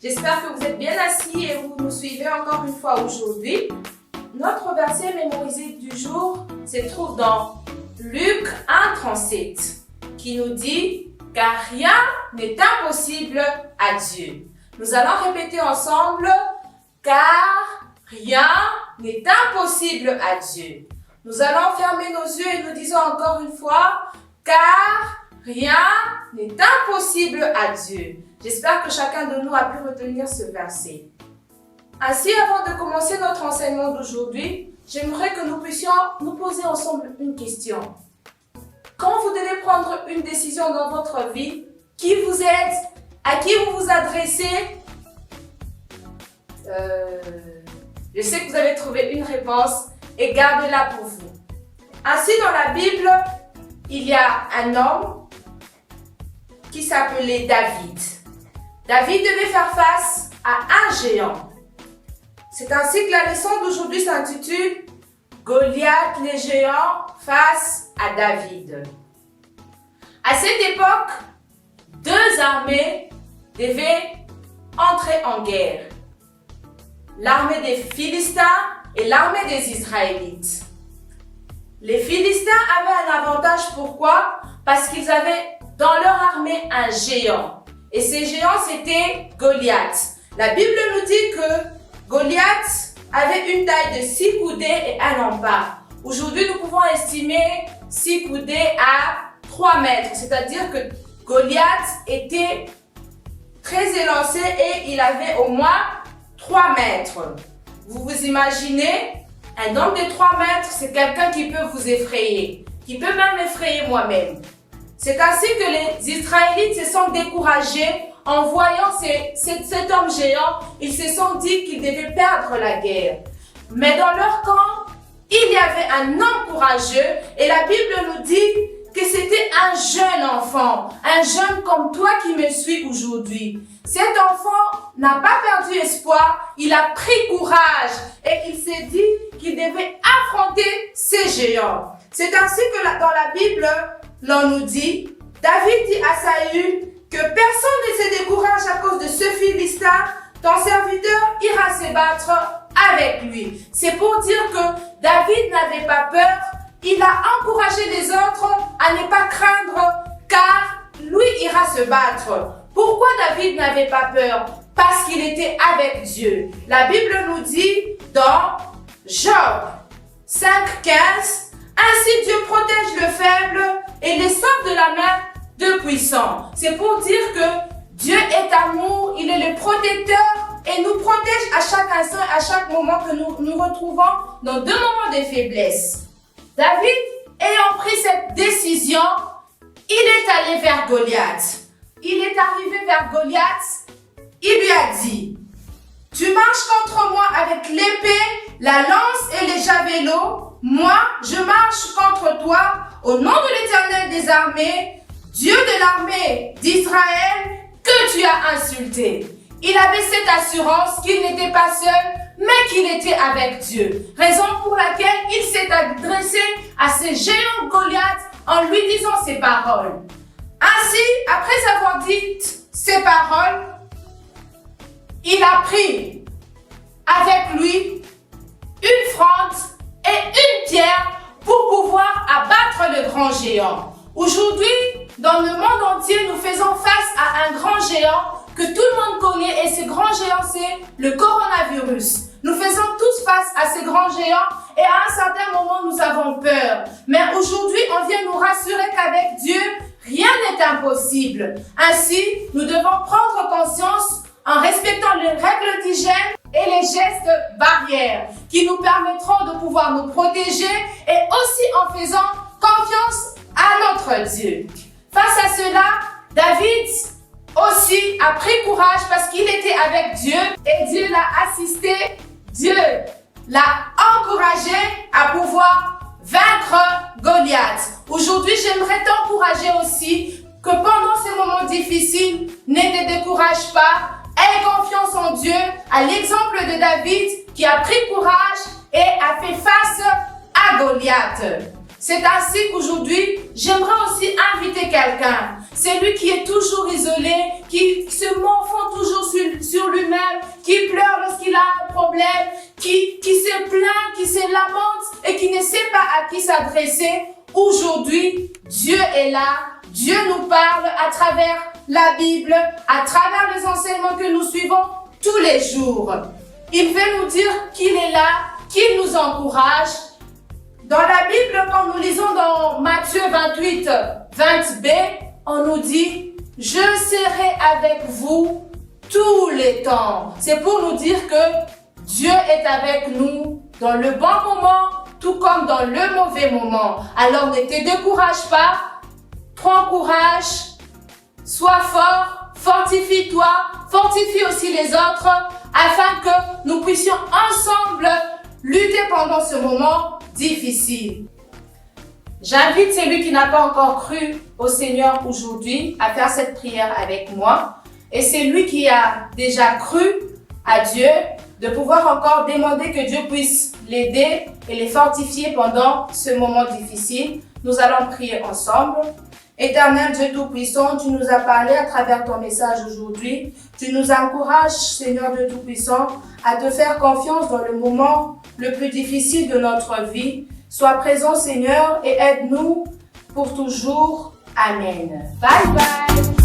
J'espère que vous êtes bien assis et vous nous suivez encore une fois aujourd'hui. Notre verset mémorisé du jour se trouve dans Luc 1,37 qui nous dit « Car rien n'est impossible à Dieu ». Nous allons répéter ensemble « Car rien n'est impossible à Dieu ». Nous allons fermer nos yeux et nous disons encore une fois « Car rien n'est impossible à Dieu ». J'espère que chacun de nous a pu retenir ce verset. Ainsi, avant de commencer notre enseignement d'aujourd'hui, j'aimerais que nous puissions nous poser ensemble une question. Quand vous devez prendre une décision dans votre vie, qui vous êtes, à qui vous vous adressez? Je sais que vous avez trouvé une réponse et gardez-la pour vous. Ainsi, dans la Bible, il y a un homme qui s'appelait David. David devait faire face à un géant. C'est ainsi que la leçon d'aujourd'hui s'intitule « Goliath, les géants face à David ». À cette époque, deux armées devaient entrer en guerre. L'armée des Philistins et l'armée des Israélites. Les Philistins avaient un avantage, pourquoi? Parce qu'ils avaient dans leur armée un géant. Et ces géants, c'était Goliath. La Bible nous dit que Goliath avait une taille de 6 coudées et un empare. Aujourd'hui, nous pouvons estimer 6 coudées à 3 mètres. C'est-à-dire que Goliath était très élancé et il avait au moins 3 mètres. Vous vous imaginez, un homme de 3 mètres, c'est quelqu'un qui peut vous effrayer, qui peut même m'effrayer moi-même. C'est ainsi que les Israélites se sont découragés en voyant cet homme géant. Ils se sont dit qu'ils devaient perdre la guerre. Mais dans leur camp, il y avait un homme courageux et la Bible nous dit que c'était un jeune enfant, un jeune comme toi qui me suis aujourd'hui. Cet enfant n'a pas perdu espoir, il a pris courage et il s'est dit qu'il devait affronter ces géants. C'est ainsi que dans la Bible, l'on nous dit, David dit à Saül que personne ne se décourage à cause de ce Philistin, ton serviteur ira se battre avec lui. C'est pour dire que David n'avait pas peur, il a encouragé les autres à ne pas craindre car lui ira se battre. Pourquoi David n'avait pas peur? Parce qu'il était avec Dieu. La Bible nous dit dans Job 5,15, ainsi Dieu protège le faible et les sauve de la main de puissants. C'est pour dire que Dieu est amour, il est le protecteur et nous protège à chaque instant, à chaque moment que nous nous retrouvons dans deux moments de faiblesse. David, ayant pris cette décision, il est allé vers Goliath. Il est arrivé vers Goliath, il lui a dit, « Tu marches contre moi avec l'épée, la lance et les javelots. Moi, je marche contre toi au nom de l'Éternel des armées, Dieu de l'armée d'Israël, que tu as insulté. » Il avait cette assurance qu'il n'était pas seul, mais qu'il était avec Dieu. Raison pour laquelle il s'est adressé à ce géant Goliath en lui disant ces paroles. Ainsi, après avoir dit ces paroles, il a pris avec lui une fronde et une pierre pour pouvoir abattre le grand géant. Aujourd'hui, dans le monde entier, nous faisons face à un grand géant que tout le monde connaît et ce grand géant, c'est le coronavirus. Nous faisons tous face à ce grand géant et à un certain moment, nous avons peur. Mais aujourd'hui, on vient nous rassurer qu'avec Dieu, rien n'est impossible. Ainsi, nous devons prendre conscience en respectant les règles d'hygiène et les gestes barrières qui nous permettront de pouvoir nous protéger et aussi en faisant confiance à notre Dieu. Face à cela, David aussi a pris courage parce qu'il était avec Dieu et Dieu l'a assisté, Dieu l'a encouragé à pouvoir vaincre Goliath. Aujourd'hui, j'aimerais t'encourager aussi que pendant ces moments difficiles, ne te décourage pas, aie confiance en Dieu, à l'exemple de David qui a pris courage et a fait face à Goliath. C'est ainsi qu'aujourd'hui, j'aimerais aussi inviter quelqu'un. C'est lui qui est toujours isolé, qui se morfond toujours sur lui qui pleure lorsqu'il a un problème, qui se plaint, qui se lamente et qui ne sait pas à qui s'adresser. Aujourd'hui, Dieu est là. Dieu nous parle à travers la Bible, à travers les enseignements que nous suivons tous les jours. Il veut nous dire qu'il est là, qu'il nous encourage. Dans la Bible, quand nous lisons dans Matthieu 28, 20b, on nous dit « Je serai avec vous tous les temps ». C'est pour nous dire que Dieu est avec nous dans le bon moment, tout comme dans le mauvais moment. Alors ne te décourage pas, prends courage, sois fort, fortifie-toi, fortifie aussi les autres, afin que nous puissions ensemble lutter pendant ce moment difficile. J'invite celui qui n'a pas encore cru au Seigneur aujourd'hui à faire cette prière avec moi. Et c'est lui qui a déjà cru à Dieu, de pouvoir encore demander que Dieu puisse l'aider et les fortifier pendant ce moment difficile. Nous allons prier ensemble. Éternel Dieu Tout-Puissant, tu nous as parlé à travers ton message aujourd'hui. Tu nous encourages, Seigneur Dieu Tout-Puissant, à te faire confiance dans le moment le plus difficile de notre vie. Sois présent, Seigneur, et aide-nous pour toujours. Amen. Bye bye.